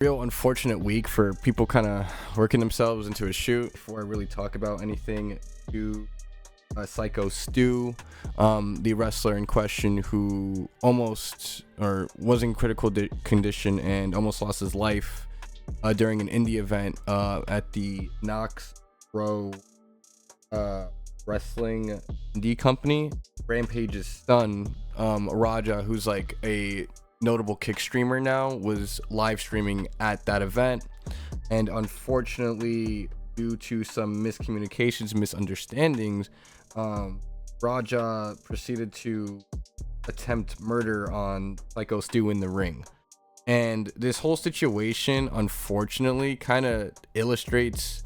Real unfortunate week for people kind of working themselves into a shoot. Before I really talk about anything, to Psycho Stu, the wrestler in question who almost or was in critical condition and almost lost his life during an indie event at the Knox Pro Wrestling indie company. Rampage's son, Raja, who's like a notable kick streamer now, was live streaming at that event, and unfortunately, due to some miscommunications, misunderstandings, Raja proceeded to attempt murder on Psycho Stu in the ring. And this whole situation, unfortunately, kind of illustrates,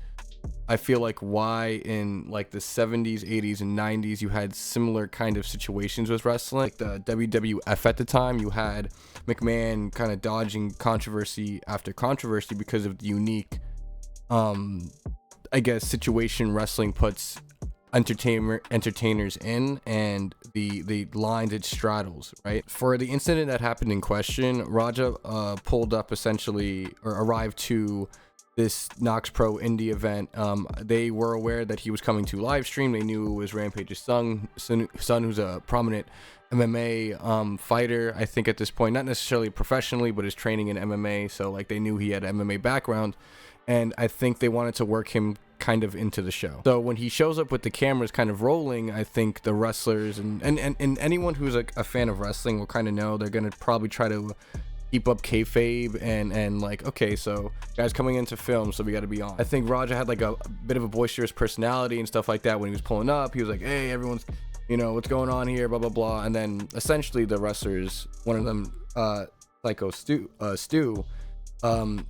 I feel like, why in like the 70s, 80s, and 90s you had similar kind of situations with wrestling. Like the WWF at the time, you had McMahon kind of dodging controversy after controversy because of the unique, I guess, situation wrestling puts entertainers in, and the lines it straddles, right? For the incident that happened in question, Raja pulled up essentially, or arrived to this Knox Pro indie event. They were aware that he was coming to live stream. They knew it was Rampage's son, who's a prominent MMA fighter, I think at this point, not necessarily professionally, but is training in MMA. So like they knew he had an MMA background, and I think they wanted to work him kind of into the show. So when he shows up with the cameras kind of rolling, I think the wrestlers and anyone who's like a fan of wrestling will kind of know they're gonna probably try to keep up kayfabe and like, okay, so guys coming into film, so we got to be on. I think Raja had like a bit of a boisterous personality and stuff like that. When he was pulling up, he was like, hey, everyone's, what's going on here, blah blah blah. And then essentially the wrestlers, one of them, Psycho Stu,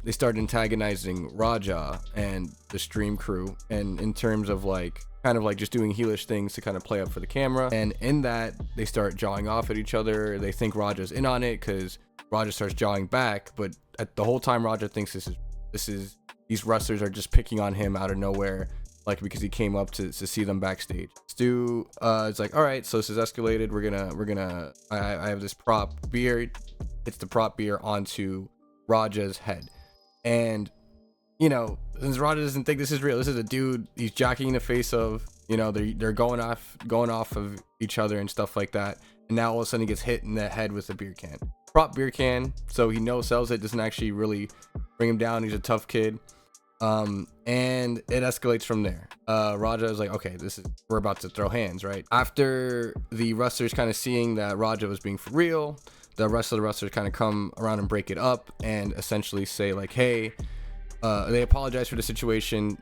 they started antagonizing Raja and the stream crew, and in terms of like kind of like just doing heelish things to kind of play up for the camera. And in that, they start jawing off at each other. They think Raja's in on it because Raja starts jawing back, but at the whole time Raja thinks this is these wrestlers are just picking on him out of nowhere, like because he came up to see them backstage. Stu is like, all right, so this is escalated. I have this prop beer. It's the prop beer onto Raja's head, and since Raja doesn't think this is real, this is a dude he's jockeying the face of, they're going off of each other and stuff like that, and now all of a sudden he gets hit in the head with a beer can, prop beer can, so he sells it, doesn't actually really bring him down. He's a tough kid, and it escalates from there. Raja is like, okay, we're about to throw hands, right? After the wrestlers kind of seeing that Raja was being for real, the rest of the wrestlers kind of come around and break it up and essentially say like, hey, they apologize for the situation.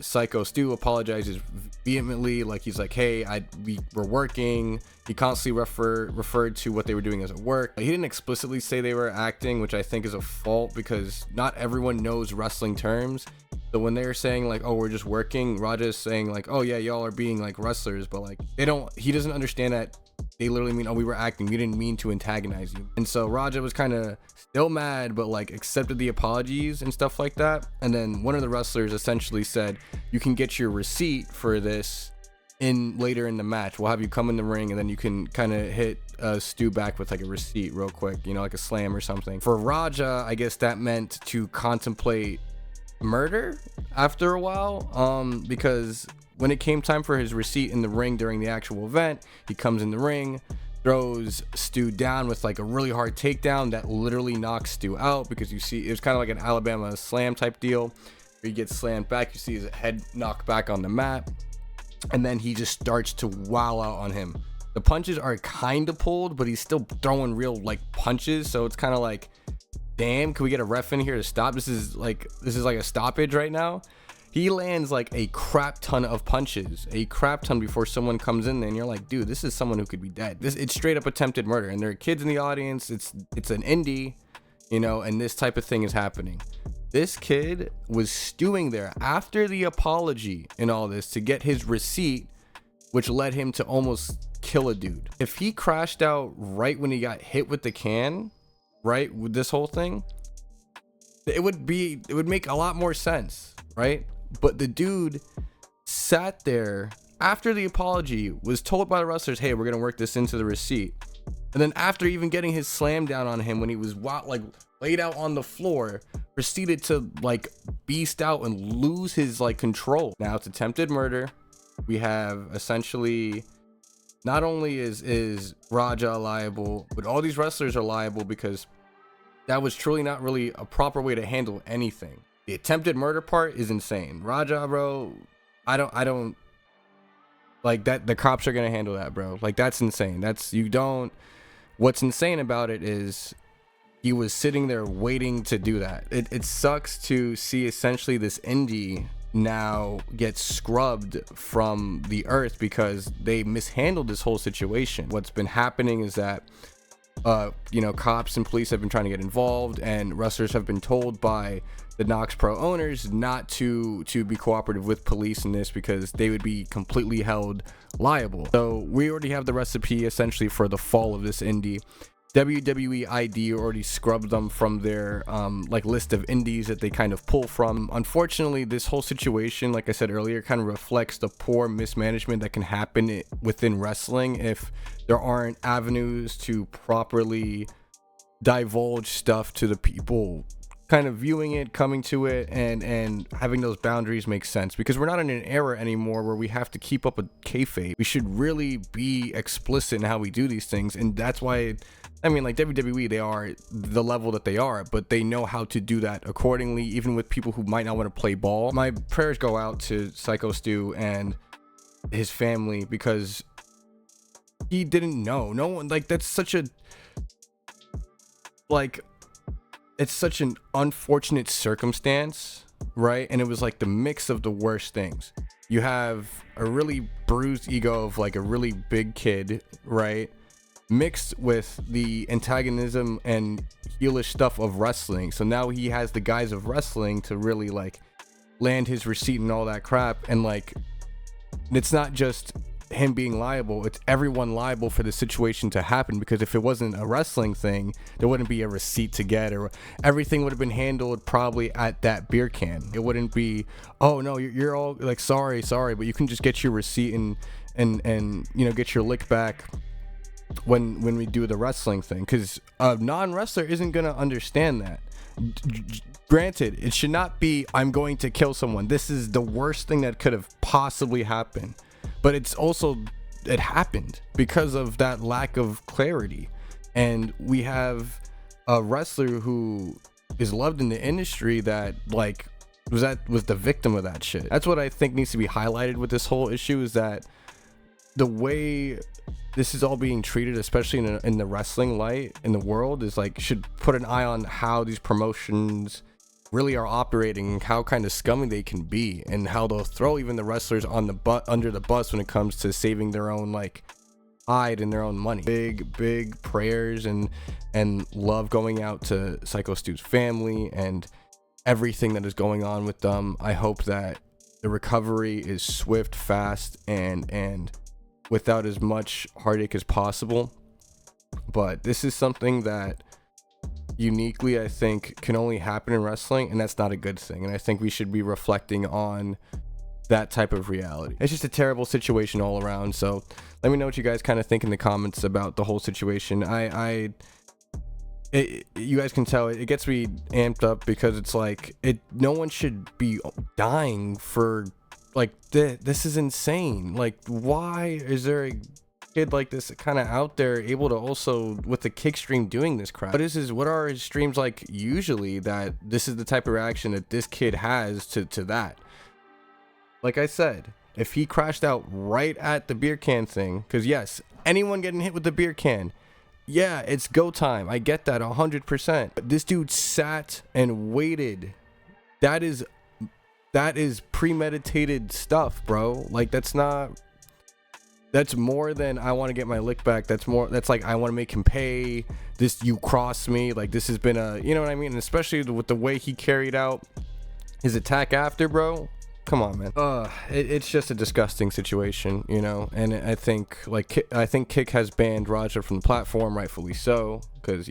Psycho Stu apologizes vehemently, like he's like, hey, we're working. He constantly referred to what they were doing as a work. He didn't explicitly say they were acting, which I think is a fault because not everyone knows wrestling terms. So when they're saying like, oh, we're just working, Raja is saying like, oh yeah, y'all are being like wrestlers, but like he doesn't understand that they literally mean, oh, we were acting, we didn't mean to antagonize you. And so Raja was kind of still mad, but like accepted the apologies and stuff like that. And then one of the wrestlers essentially said, you can get your receipt for this later in the match. We'll have you come in the ring, and then you can kind of hit Stu back with like a receipt real quick, like a slam or something. For Raja, I guess that meant to contemplate murder after a while, because when it came time for his receipt in the ring during the actual event, he comes in the ring, throws Stu down with like a really hard takedown that literally knocks Stu out, because you see it was kind of like an Alabama slam type deal where he gets slammed back, you see his head knocked back on the mat, and then he just starts to wow out on him. The punches are kind of pulled, but he's still throwing real like punches, so it's kind of like, damn, can we get a ref in here to stop? This is like a stoppage right now. He lands like a crap ton of punches, before someone comes in there, and you're like, dude, this is someone who could be dead. It's straight up attempted murder, and there are kids in the audience. It's an indie, and this type of thing is happening. This kid was stewing there after the apology and all this to get his receipt, which led him to almost kill a dude. If he crashed out right when he got hit with the can, right, with this whole thing, it would make a lot more sense, right? But the dude sat there after the apology, was told by the wrestlers, hey, we're gonna work this into the receipt, and then after even getting his slam down on him when he was laid out on the floor, proceeded to like beast out and lose his like control. Now it's attempted murder. We have essentially, not only is Raja liable, but all these wrestlers are liable because that was truly not really a proper way to handle anything. The attempted murder part is insane. Raja, bro, I don't like that. The cops are gonna handle that, bro. Like, that's insane. What's insane about it is he was sitting there waiting to do that. It sucks to see essentially this indie now get scrubbed from the earth because they mishandled this whole situation. What's been happening is that cops and police have been trying to get involved, and wrestlers have been told by the Nox Pro owners not to be cooperative with police in this because they would be completely held liable. So we already have the recipe essentially for the fall of this indie. WWE ID already scrubbed them from their list of indies that they kind of pull from. Unfortunately, this whole situation, like I said earlier, kind of reflects the poor mismanagement that can happen within wrestling if there aren't avenues to properly divulge stuff to the people kind of viewing it, coming to it, and having those boundaries make sense, because we're not in an era anymore where we have to keep up with kayfabe. We should really be explicit in how we do these things, and that's why, I mean, like WWE, they are the level that they are, but they know how to do that accordingly, even with people who might not want to play ball. My prayers go out to Psycho Stu and his family, because he didn't know. No one, like, that's such a, like, it's such an unfortunate circumstance, right? And it was like the mix of the worst things. You have a really bruised ego of like a really big kid, right, mixed with the antagonism and heelish stuff of wrestling. So now he has the guise of wrestling to really like land his receipt and all that crap. And like, it's not just him being liable, it's everyone liable for the situation to happen, because if it wasn't a wrestling thing, there wouldn't be a receipt to get, or everything would have been handled probably at that beer can. It wouldn't be, oh no, you're all like sorry, but you can just get your receipt and get your lick back when we do the wrestling thing, because a non-wrestler isn't gonna understand that. Granted, it should not be I'm going to kill someone. This is the worst thing that could have possibly happened. But it's also, it happened because of that lack of clarity. And we have a wrestler who is loved in the industry that like was the victim of that shit. That's what I think needs to be highlighted with this whole issue, is that the way this is all being treated, especially in the wrestling light in the world, is like, should put an eye on how these promotions really are operating, and how kind of scummy they can be, and how they'll throw even the wrestlers on the under the bus when it comes to saving their own like hide and their own money. Big prayers and love going out to Psycho Stu's family and everything that is going on with them. I hope that the recovery is swift, fast, and without as much heartache as possible. But this is something that uniquely, I think, can only happen in wrestling, and that's not a good thing. And I think we should be reflecting on that type of reality. It's just a terrible situation all around. So let me know what you guys kind of think in the comments about the whole situation. You guys can tell it gets me amped up, because it's like, no one should be dying for like this is insane. Like, why is there a kid like this kind of out there able to also with the kick stream doing this crap? What are his streams like usually, that this is the type of reaction that this kid has to that? Like I said, if he crashed out right at the beer can thing, because yes, anyone getting hit with the beer can, yeah, it's go time. I get that 100%. But this dude sat and waited. That is premeditated stuff, bro. Like, that's more than I want to get my lick back. That's like I want to make him pay. This, you crossed me. Like, this has been you know what I mean? And especially with the way he carried out his attack after, bro. Come on, man. It's just a disgusting situation, you know. And I think Kick has banned Raja from the platform, rightfully so, because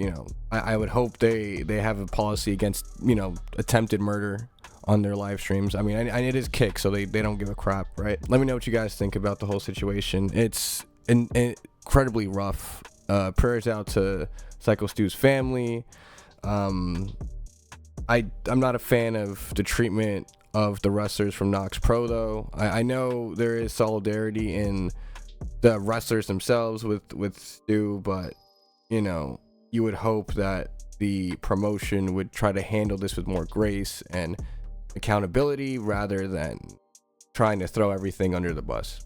I would hope they have a policy against attempted murder on their live streams. I mean, it is Kick, so they don't give a crap, right? Let me know what you guys think about the whole situation. It's incredibly rough. Prayers out to Psycho Stu's family. I'm not a fan of the treatment of the wrestlers from Nox Pro though. I know there is solidarity in the wrestlers themselves with Stu, but you know, you would hope that the promotion would try to handle this with more grace and accountability rather than trying to throw everything under the bus.